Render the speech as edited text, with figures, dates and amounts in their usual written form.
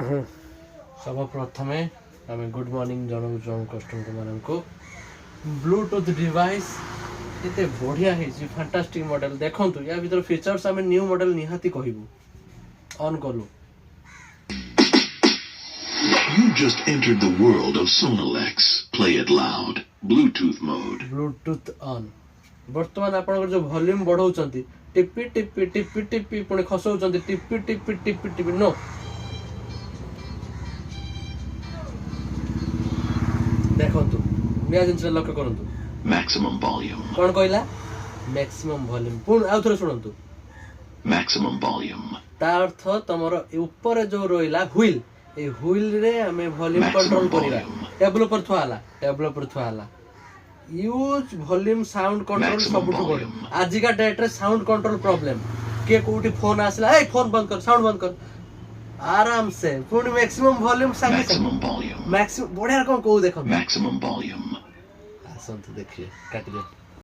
सब प्रथमे I'm good morning जन जन कस्टमर मानक ब्लूटूथ डिवाइस एते बढ़िया है फैंटास्टिक मॉडल देखंतु या भीतर फीचर्स आम न्यू मॉडल निहाती कहबू ऑन कलु You just entered the world of Sonalex. Play it loud. Bluetooth mode. Bluetooth on वर्तमान आपन जो वॉल्यूम बढ़ाउचंती टिपी टिपी टिपी टिपी पुणी खसौचंती टिपी टिपी टिपी टिपी नो देखंतु नया जिनस लक्ष्य करंतु Maximum volume. कोन कहला मैक्सिमम वॉल्यूम पुण आउ थरे सुनंतु Maximum volume. ता अर्थ तमरो ऊपर जो रोइला व्हील ए व्हील रे हमें वॉल्यूम कंट्रोल करिरा टेबल पर थुआला यूज वॉल्यूम साउंड कंट्रोल सबुठु बड़ आज का डेट रे साउंड कंट्रोल प्रॉब्लम के कोठी फोन आसला ए फोन बंद कर साउंड बंद कर आराम से पुणी मैक्सिमम वॉल्यूम संगे Maximum volume. मैक्सिमम बढ़िया कोन को देखो Maximum volume. आसन तो देखिए काट दे